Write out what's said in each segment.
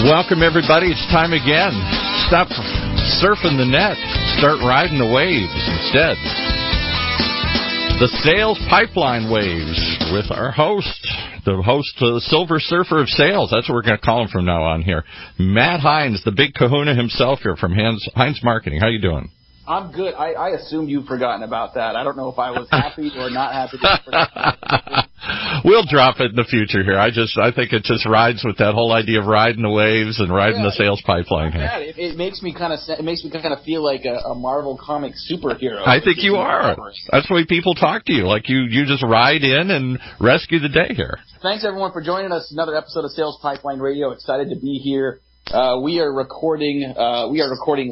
Welcome, everybody. It's time again. Stop surfing the net. Start riding the waves instead. The Sales Pipeline Waves with our host, the Silver Surfer of Sales. That's what we're going to call him from now on here. Matt Heinz, the big kahuna himself here from Heinz Marketing. How you doing? I'm good. I assumed you've forgotten about that. I don't know if I was happy or not happy. We'll drop it in the future here. I think it just rides with that whole idea of riding the waves and riding the sales pipeline here. It makes me kind of feel like a Marvel comic superhero. I think you are. That's the way people talk to you. Like you just ride in and rescue the day here. Thanks everyone for joining us. Another episode of Sales Pipeline Radio. Excited to be here. We are recording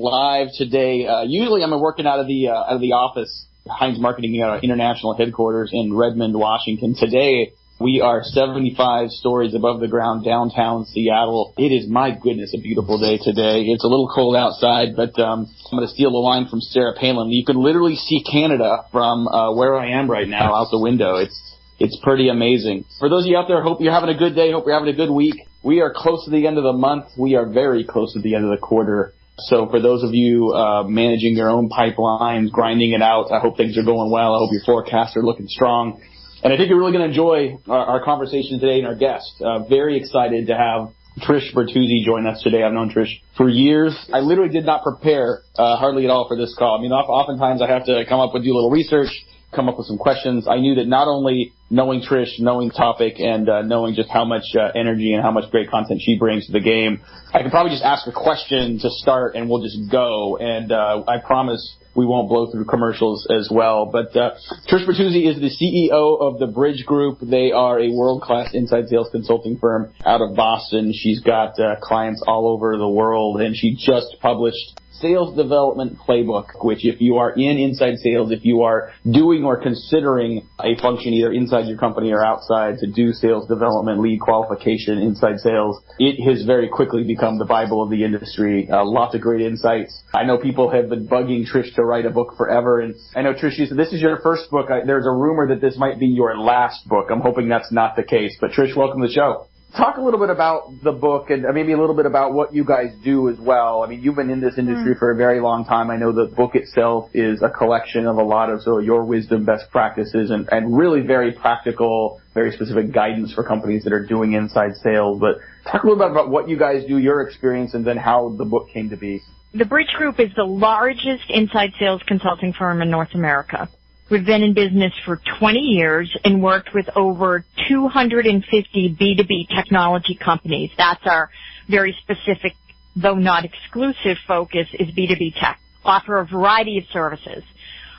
live today. Usually I'm working out of the office, Heinz Marketing International Headquarters in Redmond, Washington. Today we are 75 stories above the ground downtown Seattle. It is, my goodness, a beautiful day today. It's a little cold outside, but I'm going to steal a line from Sarah Palin. You can literally see Canada from where I am right now out the window. It's pretty amazing. For those of you out there, hope you're having a good day. Hope you're having a good week. We are close to the end of the month. We are very close to the end of the quarter. So for those of you managing your own pipelines, grinding it out, I hope things are going well. I hope your forecasts are looking strong. And I think you're really going to enjoy our conversation today and our guest. Very excited to have Trish Bertuzzi join us today. I've known Trish for years. I literally did not prepare hardly at all for this call. I mean, oftentimes I have to come up with, do a little research, come up with some questions. I knew that not only knowing Trish, knowing the topic, and knowing just how much energy and how much great content she brings to the game, I could probably just ask a question to start and we'll just go. And I promise we won't blow through commercials as well. But Trish Bertuzzi is the CEO of the Bridge Group. They are a world-class inside sales consulting firm out of Boston. She's got clients all over the world, and she just published Sales Development Playbook, which if you are in inside sales, if you are doing or considering a function either inside your company or outside to do sales development, lead qualification, inside sales, it has very quickly become the Bible of the industry. Lots of great insights. I know people have been bugging Trish to write a book forever, and I know, Trish, you said this is your first book. There's a rumor that this might be your last book. I'm hoping that's not the case. But Trish, welcome to the show. Talk a little bit about the book and maybe a little bit about what you guys do as well. I mean, you've been in this industry for a very long time. I know the book itself is a collection of a lot of sort of your wisdom, best practices, and really very practical, very specific guidance for companies that are doing inside sales. But talk a little bit about what you guys do, your experience, and then how the book came to be. The Bridge Group is the largest inside sales consulting firm in North America. We've been in business for 20 years and worked with over 250 B2B technology companies. That's our very specific, though not exclusive, focus is B2B tech. Offer a variety of services.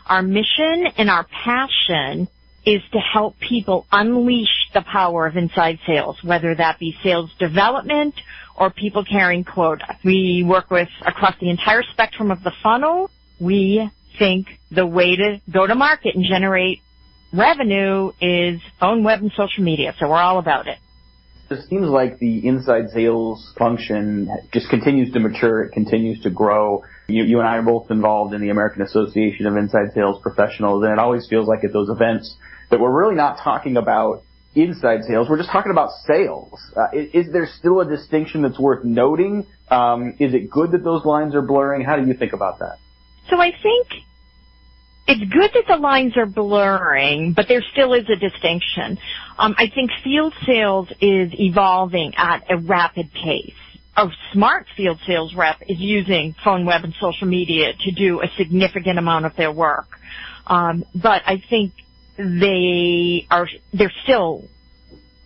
Our mission and our passion is to help people unleash the power of inside sales, whether that be sales development or people carrying quota. We work with across the entire spectrum of the funnel. We think the way to go to market and generate revenue is phone, web, and social media. So we're all about it. It seems like the inside sales function just continues to mature. It continues to grow. You and I are both involved in the American Association of Inside Sales Professionals, and it always feels like at those events that we're really not talking about inside sales. We're just talking about sales. Is there still a distinction that's worth noting? Is it good that those lines are blurring? How do you think about that? So I think it's good that the lines are blurring, but there still is a distinction. I think field sales is evolving at a rapid pace. A smart field sales rep is using phone, web, and social media to do a significant amount of their work. But I think there's still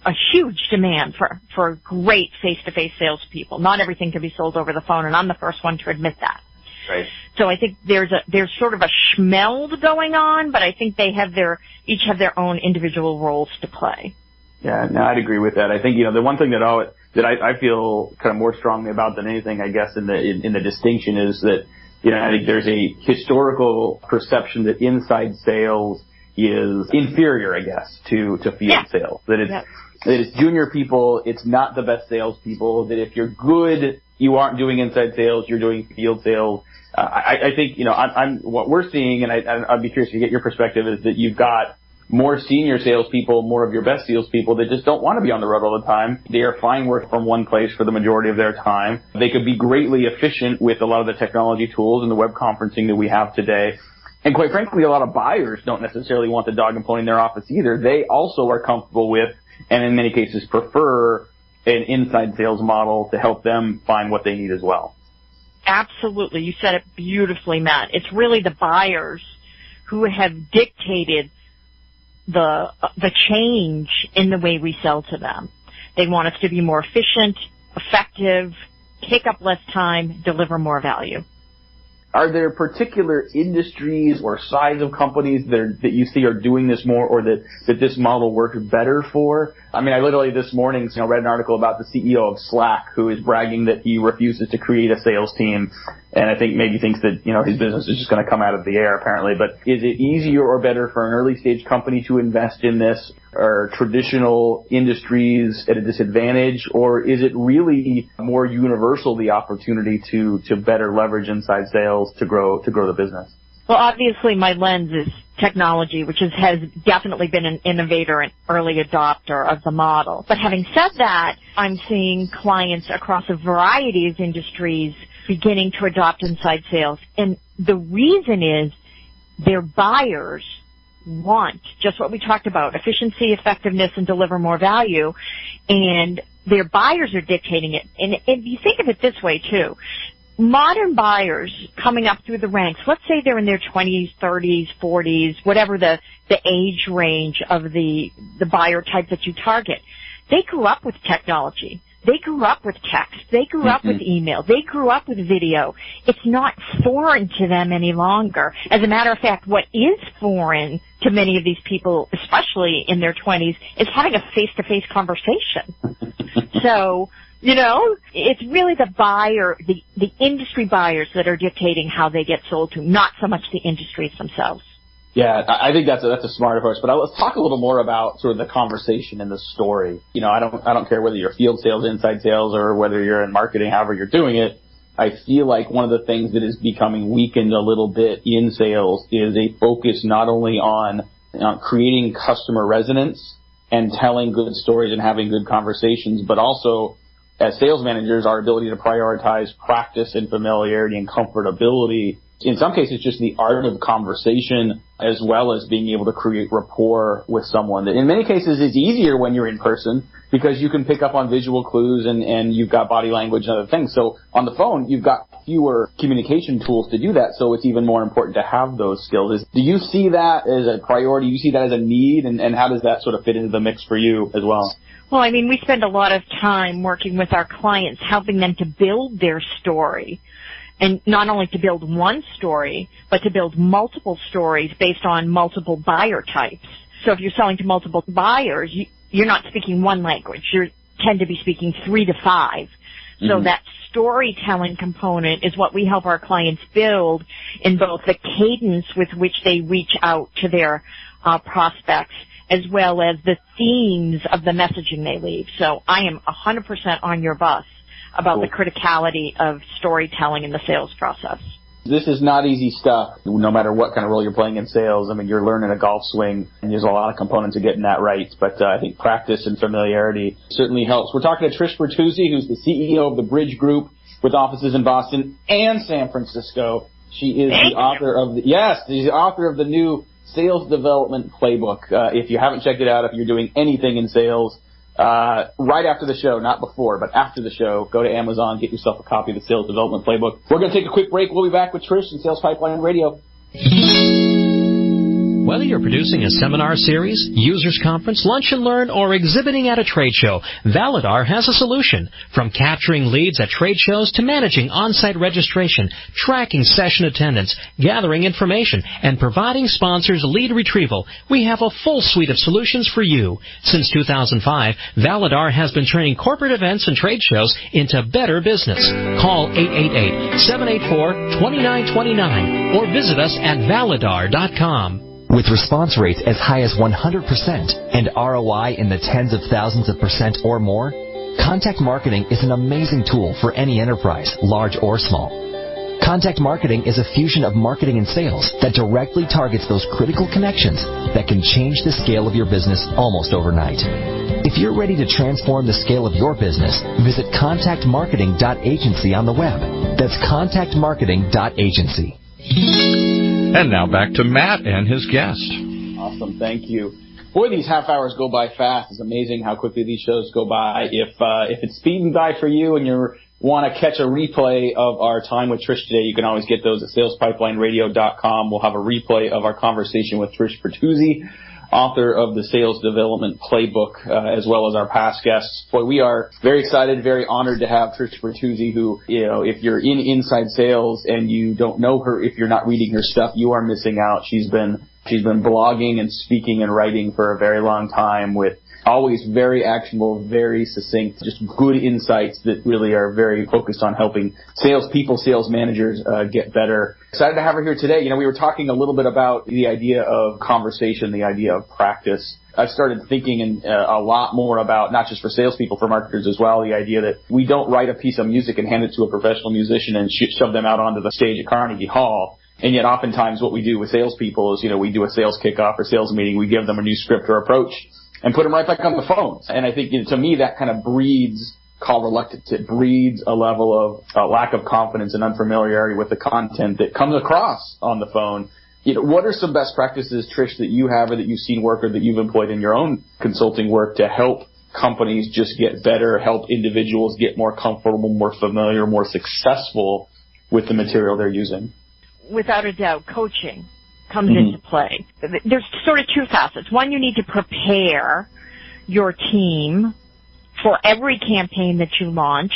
a huge demand for great face-to-face salespeople. Not everything can be sold over the phone, and I'm the first one to admit that. Right. So I think there's sort of a schmeld going on, but I think they each have their own individual roles to play. Yeah, no, I'd agree with that. I think, the one thing that I feel kind of more strongly about than anything, I guess, in the distinction is that, I think there's a historical perception that inside sales is inferior, I guess, to field sales. That it's junior people, it's not the best salespeople, that if you're good, you aren't doing inside sales, you're doing field sales. I think, what we're seeing, and I'd be curious to get your perspective, is that you've got more senior salespeople, more of your best salespeople that just don't want to be on the road all the time. They are fine working from one place for the majority of their time. They could be greatly efficient with a lot of the technology tools and the web conferencing that we have today. And quite frankly, a lot of buyers don't necessarily want the dog and pony in their office either. They also are comfortable with, and in many cases prefer, an inside sales model to help them find what they need as well. Absolutely. You said it beautifully, Matt. It's really the buyers who have dictated the change in the way we sell to them. They want us to be more efficient, effective, take up less time, deliver more value. Are there particular industries or size of companies that you see are doing this more, or that this model works better for? I mean, I literally this morning read an article about the CEO of Slack, who is bragging that he refuses to create a sales team, and I think maybe thinks that his business is just going to come out of the air, apparently. But is it easier or better for an early stage company to invest in this? Are traditional industries at a disadvantage, or is it really more universal, the opportunity to better leverage inside sales to grow the business? Well, obviously my lens is technology, which has definitely been an innovator and early adopter of the model. But having said that, I'm seeing clients across a variety of industries beginning to adopt inside sales. And the reason is their buyers want just what we talked about, efficiency, effectiveness, and deliver more value. And their buyers are dictating it. And if you think of it this way, too, modern buyers coming up through the ranks, let's say they're in their 20s, 30s, 40s, whatever the age range of the buyer type that you target, they grew up with technology. They grew up with text. They grew up with email. They grew up with video. It's not foreign to them any longer. As a matter of fact, what is foreign to many of these people, especially in their 20s, is having a face-to-face conversation. So, it's really the buyer, the industry buyers that are dictating how they get sold to, not so much the industries themselves. Yeah, I think that's a smart approach. But let's talk a little more about sort of the conversation and the story. I don't care whether you're field sales, inside sales, or whether you're in marketing, however you're doing it. I feel like one of the things that is becoming weakened a little bit in sales is a focus not only on creating customer resonance and telling good stories and having good conversations, but also as sales managers, our ability to prioritize practice and familiarity and comfortability. In some cases, just the art of conversation, as well as being able to create rapport with someone. In many cases, it's easier when you're in person because you can pick up on visual clues and you've got body language and other things. So on the phone, you've got fewer communication tools to do that, so it's even more important to have those skills. Do you see that as a priority? Do you see that as a need? And how does that sort of fit into the mix for you as well? Well, I mean, we spend a lot of time working with our clients, helping them to build their story. And not only to build one story, but to build multiple stories based on multiple buyer types. So if you're selling to multiple buyers, you're not speaking one language. You tend to be speaking 3 to 5. So that storytelling component is what we help our clients build in both the cadence with which they reach out to their prospects, as well as the themes of the messaging they leave. So I am 100% on your bus about the criticality of storytelling in the sales process. This is not easy stuff, no matter what kind of role you're playing in sales. I mean, you're learning a golf swing, and there's a lot of components of getting that right. But I think practice and familiarity certainly helps. We're talking to Trish Bertuzzi, who's the CEO of the Bridge Group with offices in Boston and San Francisco. She is the author of she's the author of the new Sales Development Playbook. If you haven't checked it out, if you're doing anything in sales, right after the show, not before, but after the show, go to Amazon, get yourself a copy of the Sales Development Playbook. We're going to take a quick break. We'll be back with Trish and Sales Pipeline Radio. Whether you're producing a seminar series, users conference, lunch and learn, or exhibiting at a trade show, Validar has a solution. From capturing leads at trade shows to managing on-site registration, tracking session attendance, gathering information, and providing sponsors lead retrieval, we have a full suite of solutions for you. Since 2005, Validar has been turning corporate events and trade shows into better business. Call 888-784-2929 or visit us at validar.com. With response rates as high as 100% and ROI in the tens of thousands of percent or more, contact marketing is an amazing tool for any enterprise, large or small. Contact Marketing is a fusion of marketing and sales that directly targets those critical connections that can change the scale of your business almost overnight. If you're ready to transform the scale of your business, visit contactmarketing.agency on the web. That's contactmarketing.agency. And now back to Matt and his guest. Awesome, thank you. Boy, these half hours go by fast. It's amazing how quickly these shows go by. If it's speeding by for you and you want to catch a replay of our time with Trish today, you can always get those at salespipelineradio.com. We'll have a replay of our conversation with Trish Bertuzzi, author of the Sales Development Playbook, as well as our past guests. Boy, we are very excited, very honored to have Trish Bertuzzi, who, if you're in inside sales and you don't know her, if you're not reading her stuff, you are missing out. She's been blogging and speaking and writing for a very long time with always very actionable, very succinct, just good insights that really are very focused on helping salespeople, sales managers get better. Excited to have her here today. We were talking a little bit about the idea of conversation, the idea of practice. I've started thinking a lot more about, not just for salespeople, for marketers as well, the idea that we don't write a piece of music and hand it to a professional musician and shove them out onto the stage at Carnegie Hall. And yet oftentimes what we do with salespeople is, we do a sales kickoff or sales meeting, we give them a new script or approach and put them right back on the phone. And I think, to me, that kind of breeds call reluctance. It breeds a level of lack of confidence and unfamiliarity with the content that comes across on the phone. What are some best practices, Trish, that you have or that you've seen work or that you've employed in your own consulting work to help companies just get better, help individuals get more comfortable, more familiar, more successful with the material they're using? Without a doubt, coaching comes into play. There's sort of two facets. One, you need to prepare your team for every campaign that you launch.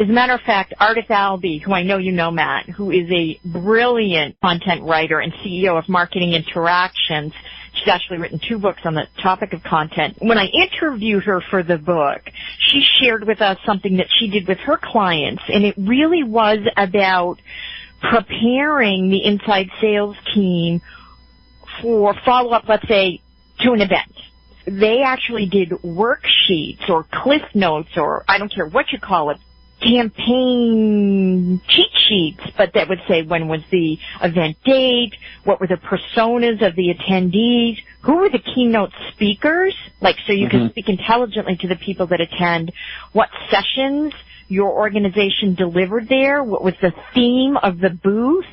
As a matter of fact, Ardith Albee, who I know you know, Matt, who is a brilliant content writer and CEO of Marketing Interactions, she's actually written 2 books on the topic of content. When I interviewed her for the book, she shared with us something that she did with her clients, and it really was about preparing the inside sales team for follow-up, let's say, to an event. They actually did worksheets or cliff notes, or I don't care what you call it, campaign cheat sheets, but that would say when was the event date, what were the personas of the attendees, who were the keynote speakers, so you can speak intelligently to the people that attend, what sessions your organization delivered there, what was the theme of the booth,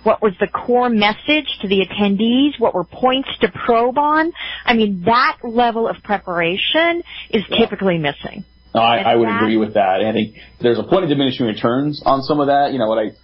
what was the core message to the attendees, what were points to probe on. I mean, that level of preparation is typically missing. No, I would agree with that. And I think there's a point of diminishing returns on some of that.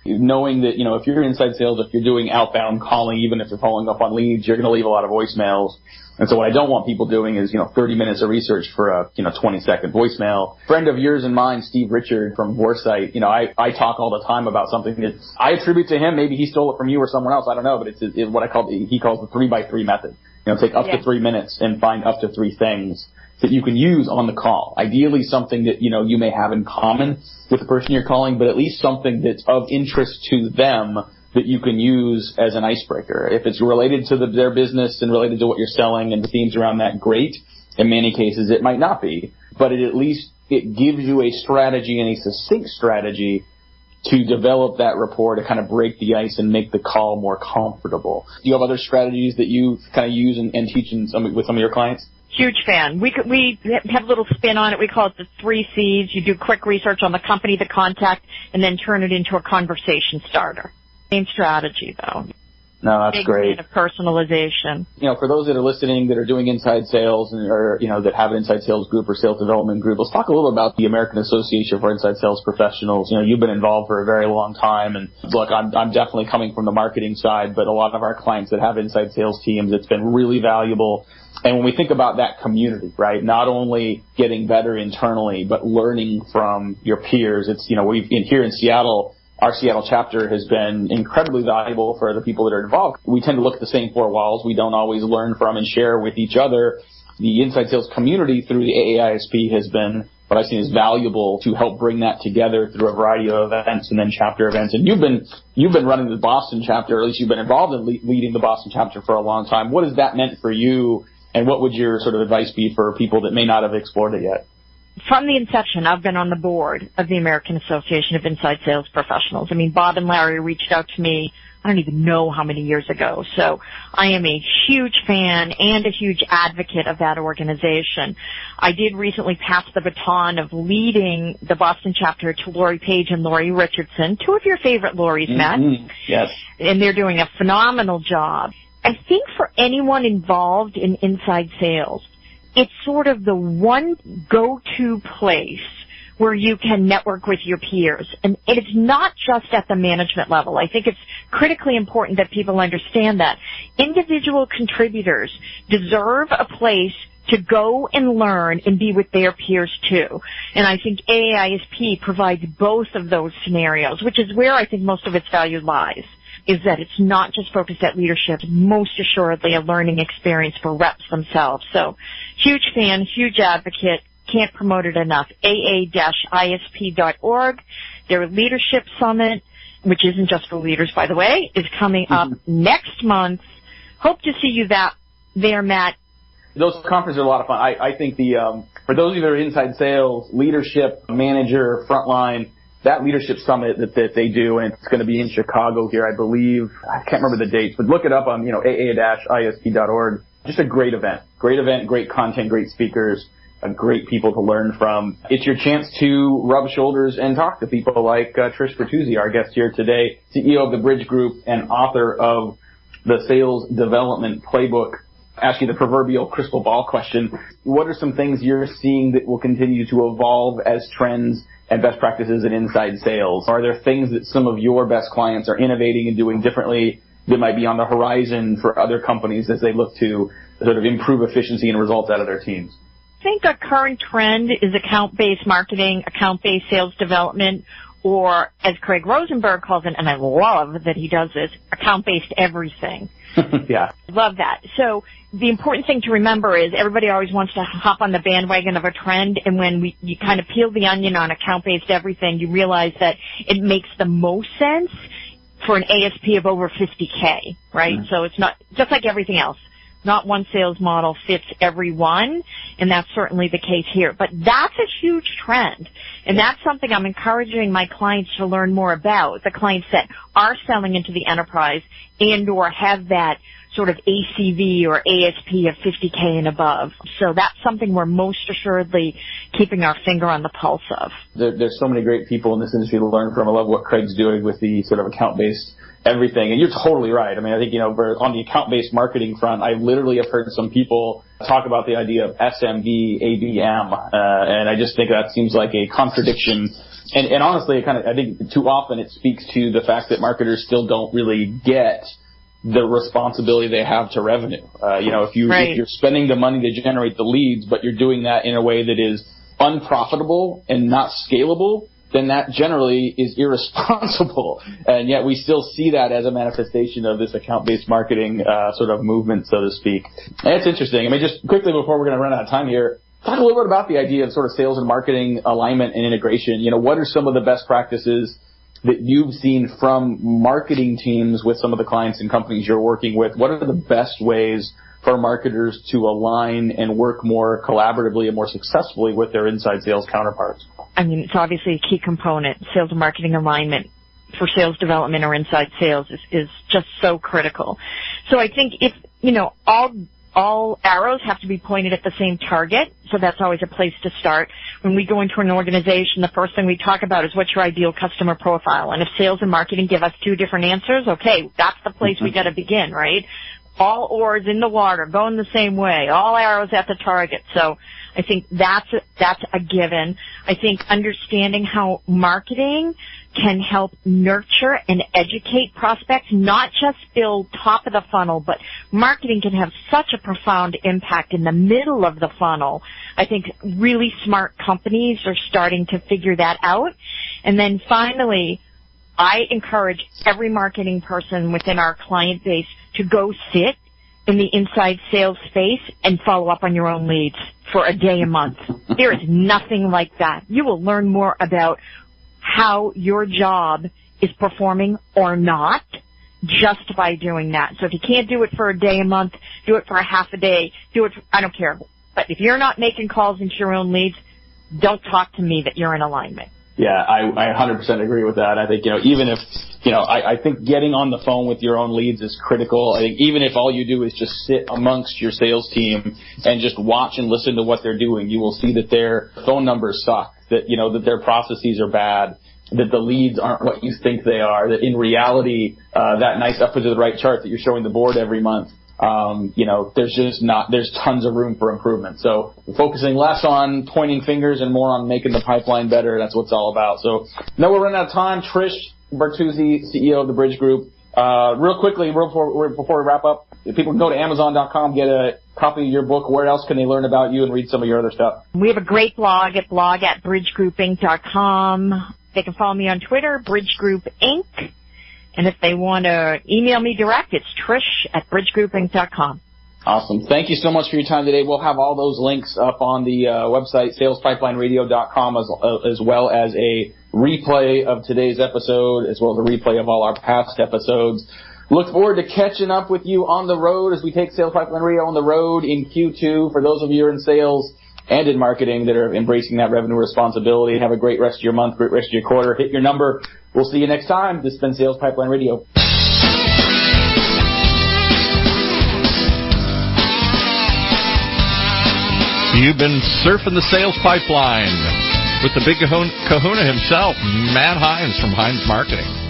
Knowing that, if you're inside sales, if you're doing outbound calling, even if you're following up on leads, you're going to leave a lot of voicemails. And so what I don't want people doing is, 30 minutes of research for a, 20-second voicemail. Friend of yours and mine, Steve Richard from Warsight, I talk all the time about something that I attribute to him. Maybe he stole it from you or someone else. I don't know, but it's what he calls the 3x3 method. Take up to 3 minutes and find up to 3 things that you can use on the call. Ideally something that, you may have in common with the person you're calling, but at least something that's of interest to them that you can use as an icebreaker. If it's related to their business and related to what you're selling and the themes around that, great. In many cases, it might not be, but it gives you a strategy and a succinct strategy to develop that rapport, to kind of break the ice and make the call more comfortable. Do you have other strategies that you kind of use and teach with some of your clients? Huge fan. We have a little spin on it. We call it the 3 C's. You do quick research on the company, the contact, and then turn it into a conversation starter. Same strategy, though. No, that's Big great. Fan of personalization. For those that are listening that are doing inside sales or that have an inside sales group or sales development group, let's talk a little about the American Association for Inside Sales Professionals. You've been involved for a very long time, and look, I'm definitely coming from the marketing side, but a lot of our clients that have inside sales teams, it's been really valuable. And when we think about that community, right, not only getting better internally, but learning from your peers, it's, here in Seattle, our Seattle chapter has been incredibly valuable for the people that are involved. We tend to look at the same 4 walls. We don't always learn from and share with each other. The inside sales community through the AAASP has been what I've seen is valuable to help bring that together through a variety of events and then chapter events. And you've been running the Boston chapter, or at least you've been involved in leading the Boston chapter for a long time. What has that meant for you, and what would your sort of advice be for people that may not have explored it yet? from the inception, I've been on the board of the American Association of Inside Sales Professionals. I mean, Bob and Larry reached out to me, I don't even know how many years ago. So I am a huge fan and a huge advocate of that organization. I did recently pass the baton of leading the Boston chapter to Lori Page and Lori Richardson, two of your favorite Loris, Matt. Yes. And they're doing a phenomenal job. I think for anyone involved in inside sales, it's sort of the one go-to place where you can network with your peers. And it's not just at the management level. I think it's critically important that people understand that. Individual contributors deserve a place to go and learn and be with their peers too. And I think AAASP provides both of those scenarios, which is where I think most of its value lies, is that it's not just focused at leadership, most assuredly a learning experience for reps themselves. So huge fan, huge advocate. Can't promote it enough. AA-ISP.org. Their leadership summit, which isn't just for leaders, by the way, is coming up next month. Hope to see you there, Matt. Those conferences are a lot of fun. I think for those of you that are inside sales, leadership, manager, frontline, that leadership summit that they do, and it's going to be in Chicago here, I believe. I can't remember the dates, but look it up on, AA-ISP.org. Just a great event, great content, great speakers. Great people to learn from. It's your chance to rub shoulders and talk to people like Trish Bertuzzi, our guest here today, CEO of the Bridge Group and author of the Sales Development Playbook. Ask you the proverbial crystal ball question. What are some things you're seeing that will continue to evolve as trends and best practices in inside sales? Are there things that some of your best clients are innovating and doing differently that might be on the horizon for other companies as they look to sort of improve efficiency and results out of their teams? I think a current trend is account-based marketing, account-based sales development, or as Craig Rosenberg calls it, and I love that he does this, account-based everything. Yeah. Love that. So the important thing to remember is everybody always wants to hop on the bandwagon of a trend, and when you kind of peel the onion on account-based everything, you realize that it makes the most sense for an ASP of over 50K, right? So it's not, just like everything else. Not one sales model fits everyone, and that's certainly the case here. But that's a huge trend, and that's something I'm encouraging my clients to learn more about, the clients that are selling into the enterprise and or have that sort of ACV or ASP of 50K and above. So that's something we're most assuredly keeping our finger on the pulse of. There's so many great people in this industry to learn from. I love what Craig's doing with the sort of account-based everything. And you're totally right. I mean, I think, on the account-based marketing front, I literally have heard some people talk about the idea of SMB, ABM, and I just think that seems like a contradiction. And honestly, I think too often it speaks to the fact that marketers still don't really get the responsibility they have to revenue. If you're spending the money to generate the leads, but you're doing that in a way that is unprofitable and not scalable, then that generally is irresponsible. And yet we still see that as a manifestation of this account-based marketing sort of movement, so to speak. And it's interesting. I mean, just quickly before we're going to run out of time here, talk a little bit about the idea of sort of sales and marketing alignment and integration. What are some of the best practices that you've seen from marketing teams with some of the clients and companies you're working with? What are the best ways for marketers to align and work more collaboratively and more successfully with their inside sales counterparts? I mean, it's obviously a key component. Sales and marketing alignment for sales development or inside sales is just so critical. So I think if, all arrows have to be pointed at the same target, so that's always a place to start. When we go into an organization, the first thing we talk about is what's your ideal customer profile. And if sales and marketing give us two different answers, okay, that's the place we got to begin, right? All oars in the water, going the same way, all arrows at the target. So I think that's a given. I think understanding how marketing can help nurture and educate prospects, not just build top of the funnel, but marketing can have such a profound impact in the middle of the funnel. I think really smart companies are starting to figure that out. And then finally, I encourage every marketing person within our client base to go sit in the inside sales space and follow up on your own leads for a day a month. There is nothing like that. You will learn more about how your job is performing or not just by doing that. So if you can't do it for a day a month, do it for a half a day, I don't care. But if you're not making calls into your own leads, don't talk to me that you're in alignment. Yeah, I 100% agree with that. I think, even if, I think getting on the phone with your own leads is critical. I think even if all you do is just sit amongst your sales team and just watch and listen to what they're doing, you will see that their phone numbers suck, that, that their processes are bad, that the leads aren't what you think they are, that in reality, that nice up to the right chart that you're showing the board every month, there's tons of room for improvement. So focusing less on pointing fingers and more on making the pipeline better, that's what it's all about. So now we're running out of time. Trish Bertuzzi, CEO of the Bridge Group. Real quickly, before we wrap up, if people can go to Amazon.com, get a copy of your book, where else can they learn about you and read some of your other stuff? We have a great blog at blog@bridgegroupinc.com. They can follow me on Twitter, Bridge Group Inc. And if they want to email me direct, it's trish@bridgegroupinc.com. Awesome. Thank you so much for your time today. We'll have all those links up on the website, salespipelineradio.com, as well as a replay of today's episode, as well as a replay of all our past episodes. Look forward to catching up with you on the road as we take Sales Pipeline Radio on the road in Q2. For those of you who are in sales and in marketing that are embracing that revenue responsibility, have a great rest of your month, great rest of your quarter. Hit your number. We'll see you next time. This has been Sales Pipeline Radio. You've been surfing the sales pipeline with the big kahuna himself, Matt Heinz from Heinz Marketing.